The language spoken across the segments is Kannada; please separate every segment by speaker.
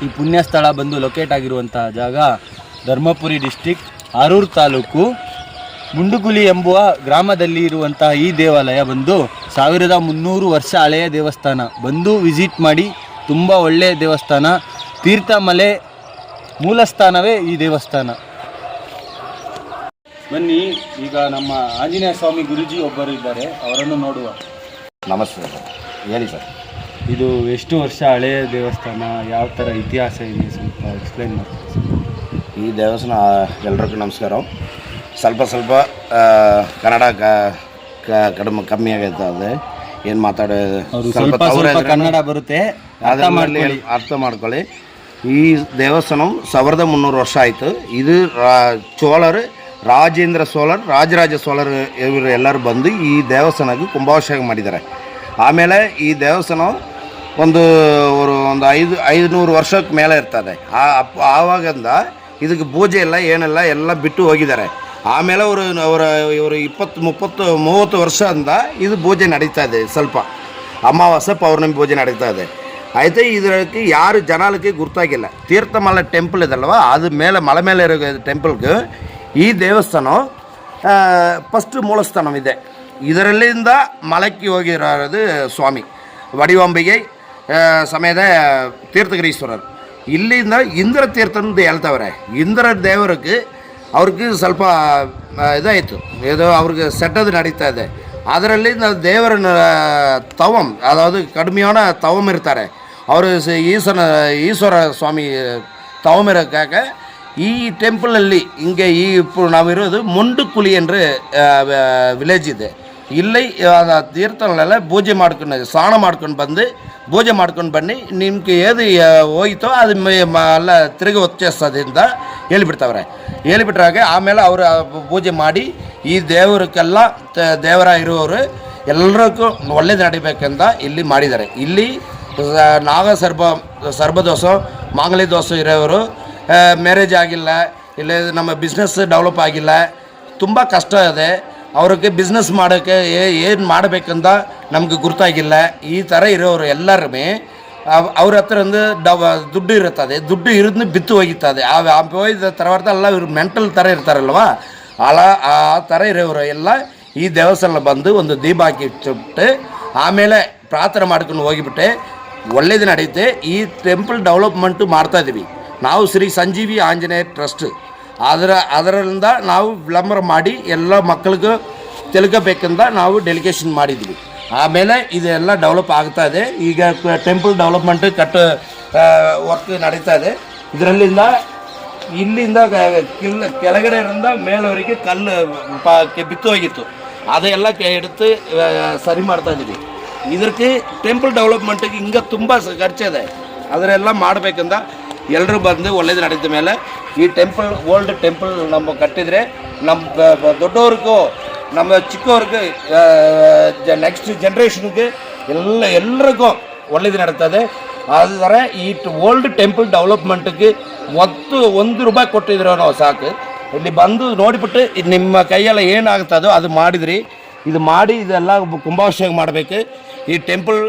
Speaker 1: ಈ ಪುಣ್ಯಸ್ಥಳ ಬಂದು ಲೊಕೇಟ್ ಆಗಿರುವಂತಹ ಜಾಗ ಧರ್ಮಪುರಿ ಡಿಸ್ಟಿಕ್ ಆರೂರು ತಾಲೂಕು ಮುಂಡುಗುಲಿ ಎಂಬುವ ಗ್ರಾಮದಲ್ಲಿ ಇರುವಂತಹ ಈ ದೇವಾಲಯ ಬಂದು 1300 ವರ್ಷ ಹಳೆಯ ದೇವಸ್ಥಾನ. ಬಂದು ವಿಸಿಟ್ ಮಾಡಿ, ತುಂಬ ಒಳ್ಳೆಯ ದೇವಸ್ಥಾನ. ತೀರ್ಥಮಲೆ ಮೂಲಸ್ಥಾನವೇ ಈ ದೇವಸ್ಥಾನ. ಬನ್ನಿ, ಈಗ ನಮ್ಮ ಆಂಜನೇಯ ಸ್ವಾಮಿ ಗುರುಜಿ ಒಬ್ಬರು ಇದ್ದಾರೆ, ಅವರನ್ನು ನೋಡುವ.
Speaker 2: ನಮಸ್ತೆ ಸರ್, ಹೇಳಿ ಸರ್.
Speaker 1: ಇದು ಎಷ್ಟು ವರ್ಷ ಹಳೆಯ ದೇವಸ್ಥಾನ, ಯಾವ ಥರ ಇತಿಹಾಸ ಇದೆ ಸ್ವಲ್ಪ ಎಕ್ಸ್ಪ್ಲೈನ್ ಮಾಡ್ತೀವಿ ಸರ್.
Speaker 2: ಈ ದೇವಸ್ಥಾನ ಎಲ್ರಿಗೂ ನಮಸ್ಕಾರ. ಸ್ವಲ್ಪ ಕನ್ನಡ ಕಮ್ಮಿ ಆಗೈತೆ. ಅದು ಏನು ಮಾತಾಡೋದು
Speaker 1: ಸ್ವಲ್ಪ ಕನ್ನಡ ಬರುತ್ತೆ,
Speaker 2: ಅರ್ಥ ಮಾಡ್ಕೊಳ್ಳಿ. ಈ ದೇವಸ್ಥಾನ 1300 ವರ್ಷ ಆಯಿತು. ಇದು ಚೋಳರು, ರಾಜೇಂದ್ರ ಚೋಳರು, ರಾಜರಾಜ ಚೋಳರು ಇವರು ಎಲ್ಲರೂ ಬಂದು ಈ ದೇವಸ್ಥಾನಕ್ಕೆ ಕುಂಭಾಭಿಷೇಕ ಮಾಡಿದ್ದಾರೆ. ಆಮೇಲೆ ಈ ದೇವಸ್ಥಾನ ಒಂದು 500 ವರ್ಷಕ್ಕೆ ಮೇಲೆ ಇರ್ತದೆ. ಆವಾಗಿಂದ ಇದಕ್ಕೆ ಪೂಜೆ ಇಲ್ಲ, ಏನಿಲ್ಲ, ಎಲ್ಲ ಬಿಟ್ಟು ಹೋಗಿದ್ದಾರೆ. ಆಮೇಲೆ ಇವರು 20-30 ವರ್ಷದಿಂದ ಇದು ಪೂಜೆ ನಡೀತಾ ಇದೆ. ಸ್ವಲ್ಪ ಅಮಾವಾಸ್ಯೆ ಪೌರ್ಣಮಿ ಪೂಜೆ ನಡೀತಾ ಇದೆ. అయితే ಇದಕ್ಕೆ ಯಾರು ಜನಕ್ಕೆ ಗುರ್ತಾಗಿಲ್ಲ. ತೀರ್ಥಮಲೆ ಟೆಂಪಲ್ ಇದಲ್ವ, ಅದು ಮೇಲೆ ಮಲೆ ಮೇಲೆ ಇರೋ ಟೆಂಪಲ್ಗೆ ಈ ದೇವಸ್ಥಾನ ಫಸ್ಟ್ ಮೂಲಸ್ಥಾನವಿದೆ. ಇದರಲ್ಲಿಂದ ಮಲಕ್ಕಿ ಹೋಗಿರೋದು ಸ್ವಾಮಿ ವಡಿವಂಬಿಗೆ ಸಮೇತ ತೀರ್ಥಗಿರೀಶ್ವರರು. ಇಲ್ಲಿಂದ ಇಂದ್ರ ತೀರ್ಥಂದು ಹೇಳ್ತವ್ರೆ. ಇಂದ್ರ ದೇವರಿಗೆ ಅವ್ರಿಗೆ ಸ್ವಲ್ಪ ಇದಾಯಿತು, ಇದು ಅವ್ರಿಗೆ ಸೆಟ್ಟದು ನಡೀತಾ ಇದೆ. ಅದರಲ್ಲಿ ದೇವರ ತವಂ, ಅದಾವುದು ಕಡಿಮೆಯೋಣ ತವಂ ಇರ್ತಾರೆ ಅವರು. ಈಶ್ವರ ಸ್ವಾಮಿ ತವಂ ಇರೋಕ್ಕಾಗ ಈ ಟೆಂಪಲಲ್ಲಿ ಹಿಂಗೆ ನಾವಿರೋದು ಮುಂಡುಕುಲಿ ಅಂದರೆ ವಿಲೇಜ್ ಇದೆ. ಇಲ್ಲಿ ತೀರ್ಥಗಳೆಲ್ಲ ಪೂಜೆ ಮಾಡ್ಕೊಂಡು ಸ್ನಾನ ಮಾಡ್ಕೊಂಡು ಬಂದು ಪೂಜೆ ಮಾಡ್ಕೊಂಡು ಬನ್ನಿ, ನಿಮ್ಗೆ ಏದು ಹೋಯ್ತೋ ಅದು ಎಲ್ಲ ತಿರುಗಿ వచ్చేಸ್ತದಿಂದ ಹೇಳಿಬಿಟ್ರಾಗೆ. ಆಮೇಲೆ ಅವರು ಪೂಜೆ ಮಾಡಿ ಈ ದೇವರಿಗೆಲ್ಲ ದೇವರ ಇರುವವರು ಎಲ್ಲರಿಗೂ ಒಳ್ಳೇದು ನಡಿಬೇಕಂತ ಇಲ್ಲಿ ಮಾಡಿದ್ದಾರೆ. ಇಲ್ಲಿ ಸರ್ಬದೋಷ ಮಾಂಗಲ್ಯ ದೋಷ ಇರೋರು, ಮ್ಯಾರೇಜ್ ಆಗಿಲ್ಲ, ಇಲ್ಲ ನಮ್ಮ ಬಿಸ್ನೆಸ್ ಡೆವಲಪ್ ಆಗಿಲ್ಲ, ತುಂಬ ಕಷ್ಟ ಇದೆ, ಅವ್ರಿಗೆ ಬಿಸ್ನೆಸ್ ಮಾಡೋಕ್ಕೆ ಏನು ಮಾಡಬೇಕಂತ ನಮ್ಗೆ ಗುರ್ತಾಗಿಲ್ಲ, ಈ ಥರ ಇರೋರು ಎಲ್ಲರೂ ಅವ್ರ ಹತ್ರ ಒಂದು ದುಡ್ಡು ಇರುತ್ತದೆ. ದುಡ್ಡು ಇರೋದನ್ನ ಬಿತ್ತು ಹೋಗಿತ್ತದೆ. ಹೋಗಿದ తర్వాత ಎಲ್ಲ ಇವ್ರು ಮೆಂಟಲ್ ಥರ ಇರ್ತಾರಲ್ವ, ಆ ಥರ ಇರೋರು ಎಲ್ಲ ಈ ದೇವಸ್ಥಾನ ಬಂದು ಒಂದು ದೀಪ ಹಾಕಿ ಇಟ್ಬಿಟ್ಟು ಆಮೇಲೆ ಪ್ರಾರ್ಥನೆ ಮಾಡ್ಕೊಂಡು ಹೋಗಿಬಿಟ್ಟೆ ಒಳ್ಳೇದು ನಡೆಯುತ್ತೆ. ಈ ಟೆಂಪಲ್ ಡೆವಲಪ್ಮೆಂಟು ಮಾಡ್ತಾಯಿದ್ದೀವಿ ನಾವು, ಶ್ರೀ ಸಂಜೀವಿ ಆಂಜನೇಯ ಟ್ರಸ್ಟ್. ಅದರಿಂದ ನಾವು ವಿಳಂಬರ ಮಾಡಿ ಎಲ್ಲ ಮಕ್ಕಳಿಗೂ ತಿಳ್ಕೋಬೇಕಂತ ನಾವು ಡೆಲಿಗೇಷನ್ ಮಾಡಿದ್ವಿ. ಆಮೇಲೆ ಇದೆಲ್ಲ ಡೆವಲಪ್ ಆಗ್ತಾ ಇದೆ. ಈಗ ಟೆಂಪಲ್ ಡೆವಲಪ್ಮೆಂಟ್ ವರ್ಕ್ ನಡೀತಾ ಇದೆ. ಇಲ್ಲಿಂದ ಕೆಳಗಡೆಯಿಂದ ಮೇಲವರೆಗೆ ಕಲ್ಲು ಬಿತ್ತು ಹೋಗಿತ್ತು, ಅದೆಲ್ಲ எடுத்து ಸರಿ ಮಾಡ್ತಾ ಇದ್ದೀವಿ. ಇದಕ್ಕೆ ಟೆಂಪಲ್ ಡೆವಲಪ್ಮೆಂಟಿಗೆ ಹಿಂಗೆ ತುಂಬ ಖರ್ಚಿದೆ. ಅದರೆಲ್ಲ ಮಾಡಬೇಕಂತ ಎಲ್ಲರೂ ಬಂದು ಒಳ್ಳೇದು ನಡೀತ ಮೇಲೆ ಈ ಟೆಂಪಲ್ ಓಲ್ಡ್ ಟೆಂಪಲ್ ನಮ್ಮ ಕಟ್ಟಿದರೆ ನಮ್ಮ ದೊಡ್ಡವ್ರಿಗೂ ನಮ್ಮ ಚಿಕ್ಕವ್ರಿಗೆ ನೆಕ್ಸ್ಟ್ ಜನ್ರೇಷನ್ಗೆ ಎಲ್ಲರಿಗೂ ಒಳ್ಳೇದು ನಡೀತದೆ. ಆದರೆ ಈ ಓಲ್ಡ್ ಟೆಂಪಲ್ ಡೆವಲಪ್ಮೆಂಟ್ಗೆ ₹1 ಕೊಟ್ಟಿದ್ರು ನಾವು ಸಾಕು. ಇಲ್ಲಿ ಬಂದು ನೋಡಿಬಿಟ್ಟು ನಿಮ್ಮ ಕೈಯೆಲ್ಲ ಏನಾಗ್ತದೋ ಅದು ಮಾಡಿದ್ರಿ. ಇದು ಮಾಡಿ ಇದೆಲ್ಲ ಕುಂಭಾಭಿಷೇಕ ಮಾಡಬೇಕು. ಈ ಟೆಂಪಲ್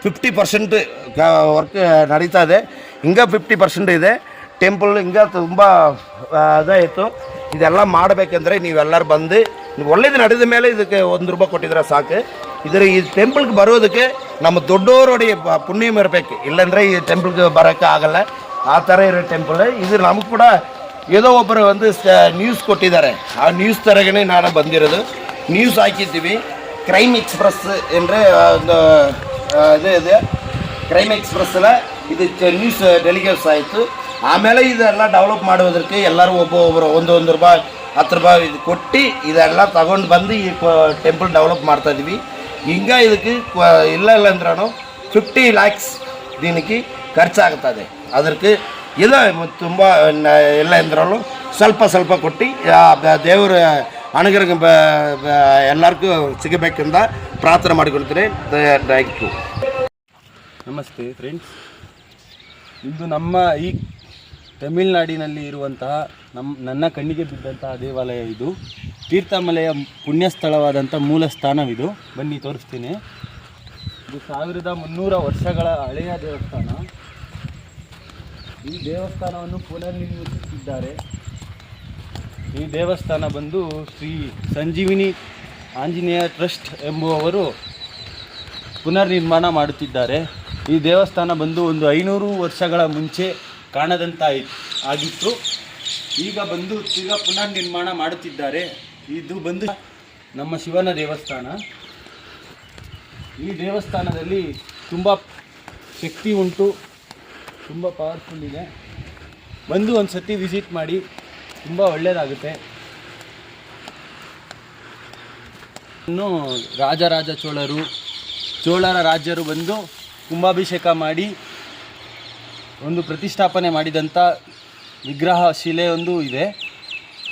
Speaker 2: 50% ವರ್ಕ್ ನಡೀತಾ ಇದೆ. ಹಿಂಗೆ 50% ಇದೆ. ಟೆಂಪಲ್ ಹಿಂಗೆ ತುಂಬ ಇದಾಯಿತು. ಇದೆಲ್ಲ ಮಾಡಬೇಕಂದ್ರೆ ನೀವೆಲ್ಲರೂ ಬಂದು ನೀವು ಒಳ್ಳೇದು ನಡೆದ ಮೇಲೆ ಇದಕ್ಕೆ ₹1 ಕೊಟ್ಟಿದ್ರೆ ಸಾಕು. ಈ ಟೆಂಪಲ್ಗೆ ಬರೋದಕ್ಕೆ ನಮ್ಮ ದೊಡ್ಡವರೊಡಿ ಪುಣ್ಯ ಇರಬೇಕು, ಇಲ್ಲಾಂದರೆ ಈ ಟೆಂಪಲ್ಗೆ ಬರೋಕ್ಕೆ ಆಗಲ್ಲ. ಆ ಥರ ಇರೋ ಟೆಂಪಲ್ ಇದು. ನಮಗೆ ಕೂಡ ಏನೋ ಒಬ್ಬರು ಒಂದು ನ್ಯೂಸ್ ಕೊಟ್ಟಿದ್ದಾರೆ, ಆ ನ್ಯೂಸ್ ಥರಗೇ ನಾನು ಬಂದಿರೋದು. ನ್ಯೂಸ್ ಹಾಕಿದ್ದೀವಿ. ಕ್ರೈಮ್ ಎಕ್ಸ್ಪ್ರೆಸ್ ಅಂದರೆ ಒಂದು ಇದೆ, ಕ್ರೈಮ್ ಎಕ್ಸ್ಪ್ರೆಸ್ಸಲ್ಲ ಇದು ನ್ಯೂಸ್ ಡೆಲಿಗೇಟ್ಸ್ ಆಯಿತು. ಆಮೇಲೆ ಇದೆಲ್ಲ ಡೆವಲಪ್ ಮಾಡೋದಕ್ಕೆ ಎಲ್ಲರೂ ಒಬ್ಬೊಬ್ಬರು ₹1 ₹10 ಇದು ಕೊಟ್ಟು ಇದೆಲ್ಲ ತಗೊಂಡು ಬಂದು ಈ ಟೆಂಪಲ್ ಡೆವಲಪ್ ಮಾಡ್ತಾಯಿದ್ವಿ. ಹಿಂಗೆ ಇದಕ್ಕೆ ಇಲ್ಲ ಅಂದ್ರೂ 50 lakhs ದಿನಕ್ಕೆ ಖರ್ಚಾಗ್ತದೆ. ಅದಕ್ಕೆ ಇದು ತುಂಬ ಎಲ್ಲ ಅಂದ್ರೂ ಸ್ವಲ್ಪ ಕೊಟ್ಟು ದೇವರ ಅನುಗ್ರಹ ಎಲ್ಲರಿಗೂ ಸಿಗಬೇಕೆಂದ ಪ್ರಾರ್ಥನೆ ಮಾಡಿಕೊಳ್ತೀನಿ. Thank you.
Speaker 1: ನಮಸ್ತೆ ಫ್ರೆಂಡ್ಸ್, ಇದು ನಮ್ಮ ಈ ತಮಿಳುನಾಡಿನಲ್ಲಿ ಇರುವಂತಹ ನನ್ನ ಕಣ್ಣಿಗೆ ಬಿದ್ದಂತಹ ದೇವಾಲಯ. ಇದು ತೀರ್ಥಮಲೆಯ ಪುಣ್ಯಸ್ಥಳವಾದಂಥ ಮೂಲ ಸ್ಥಾನವಿದು. ಬನ್ನಿ ತೋರಿಸ್ತೀನಿ. ಇದು 1300 ವರ್ಷಗಳ ಹಳೆಯ ದೇವಸ್ಥಾನ. ಈ ದೇವಸ್ಥಾನವನ್ನು ಪುನರ್ನಿರ್ಮಿಸುತ್ತಿದ್ದಾರೆ. ಈ ದೇವಸ್ಥಾನ ಬಂದು ಶ್ರೀ ಸಂಜೀವಿನಿ ಆಂಜನೇಯ ಟ್ರಸ್ಟ್ ಎಂಬುವವರು ಪುನರ್ನಿರ್ಮಾಣ ಮಾಡುತ್ತಿದ್ದಾರೆ. ಈ ದೇವಸ್ಥಾನ ಬಂದು ಒಂದು 500 ವರ್ಷಗಳ ಮುಂಚೆ ಆಗಿತ್ತು. ಈಗ ಬಂದು ತಿರ್ಗಾ ಪುನರ್ನಿರ್ಮಾಣ ಮಾಡುತ್ತಿದ್ದಾರೆ. ಇದು ಬಂದು ನಮ್ಮ ಶಿವನ ದೇವಸ್ಥಾನ. ಈ ದೇವಸ್ಥಾನದಲ್ಲಿ ತುಂಬ ಶಕ್ತಿ ಉಂಟು, ತುಂಬ ಪವರ್ಫುಲ್ ಇದೆ. ಬಂದು ಒಂದು ಸತಿ ವಿಸಿಟ್ ಮಾಡಿ, ತುಂಬ ಒಳ್ಳೆಯದಾಗುತ್ತೆ. ಇನ್ನು ರಾಜರಾಜ ಚೋಳರ ರಾಜ್ಯರು ಬಂದು ಕುಂಭಾಭಿಷೇಕ ಮಾಡಿ ಒಂದು ಪ್ರತಿಷ್ಠಾಪನೆ ಮಾಡಿದಂಥ ವಿಗ್ರಹ ಶಿಲೆ ಒಂದು ಇದೆ.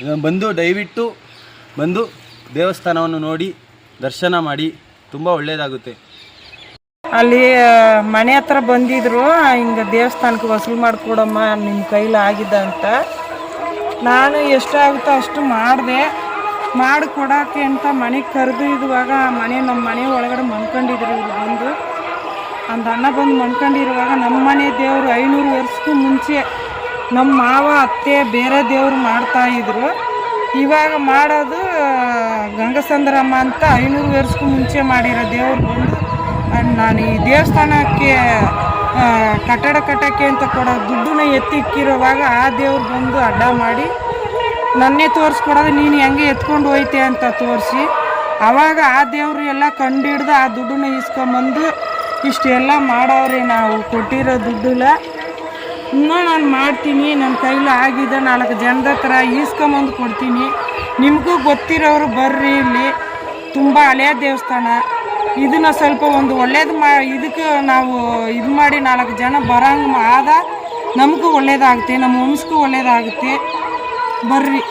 Speaker 1: ಇದನ್ನು ದಯವಿಟ್ಟು ಬಂದು ದೇವಸ್ಥಾನವನ್ನು ನೋಡಿ ದರ್ಶನ ಮಾಡಿ, ತುಂಬ ಒಳ್ಳೆಯದಾಗುತ್ತೆ.
Speaker 3: ಅಲ್ಲಿ ಮನೆ ಹತ್ರ ಬಂದಿದ್ರು, ಹಿಂಗೆ ದೇವಸ್ಥಾನಕ್ಕೆ ವಸೂಲು ಮಾಡಿಕೊಡಮ್ಮ ನಿಮ್ಮ ಕೈಲಿ ಆಗಿದೆ ಅಂತ. ನಾನು ಎಷ್ಟಾಗುತ್ತೋ ಅಷ್ಟು ಮಾಡಿದೆ. ಮಾಡಿ ಕೊಡೋಕ್ಕೆ ಅಂತ ಮನೆಗೆ ಕರೆದು ಇರುವಾಗ ನಮ್ಮ ಮನೆ ಒಳಗಡೆ ಮನ್ಕೊಂಡಿದ್ರು. ಇವ್ರು ಬಂದು ಒಂದು ಅಣ್ಣ ಬಂದು ಮನ್ಕೊಂಡಿರುವಾಗ ನಮ್ಮ ಮನೆ ದೇವರು 500 ವರ್ಷಕ್ಕೂ ಮುಂಚೆ ನಮ್ಮ ಮಾವ ಅತ್ತೆ ಬೇರೆ ದೇವರು ಮಾಡ್ತಾಯಿದ್ರು. ಇವಾಗ ಮಾಡೋದು ಗಂಗಸಂದ್ರಮ್ಮ ಅಂತ 500 ವರ್ಷಕ್ಕೂ ಮುಂಚೆ ಮಾಡಿರೋ ದೇವ್ರು ಬಂದು ನಾನು ಈ ದೇವಸ್ಥಾನಕ್ಕೆ ಕಟ್ಟಡ ಕಟ್ಟೋಕ್ಕೆ ಅಂತ ಕೊಡೋ ದುಡ್ಡನ್ನ ಎತ್ತಿಕ್ಕಿರುವಾಗ ಆ ದೇವ್ರು ಬಂದು ಅಡ್ಡ ಮಾಡಿ ನನ್ನೇ ತೋರಿಸ್ಕೊಡೋದು, ನೀನು ಹೆಂಗೆ ಎತ್ಕೊಂಡು ಹೋಯ್ತೆ ಅಂತ ತೋರಿಸಿ, ಆವಾಗ ಆ ದೇವರು ಎಲ್ಲ ಕಂಡು ಹಿಡ್ದು ಆ ದುಡ್ಡನ್ನ ಇಸ್ಕೊಂಬಂದು ಇಷ್ಟೆಲ್ಲ ಮಾಡವ್ರೆ. ನಾವು ಕೊಟ್ಟಿರೋ ದುಡ್ಡಿಲ್ಲ, ಇನ್ನೂ ನಾನು ಮಾಡ್ತೀನಿ, ನನ್ನ ಕೈಲಿ ಆಗಿದೆ, 4 ಜನದ ಹತ್ರ ಈಸ್ಕೊಂಬಂದು ಕೊಡ್ತೀನಿ. ನಿಮಗೂ ಗೊತ್ತಿರೋರು ಬರ್ರಿ, ಇಲ್ಲಿ ತುಂಬ ಹಳೆಯ ದೇವಸ್ಥಾನ. ಇದನ್ನು ಸ್ವಲ್ಪ ಒಂದು ಒಳ್ಳೇದು ಇದಕ್ಕೆ ನಾವು ಇದು ಮಾಡಿ 4 ಜನ ಬರೋಂಗೆ ಆದ ನಮಗೂ ಒಳ್ಳೇದಾಗುತ್ತೆ, ನಮ್ಮ ವಂಶಕ್ಕೂ ಒಳ್ಳೇದಾಗುತ್ತೆ. ಬರ್ರಿ.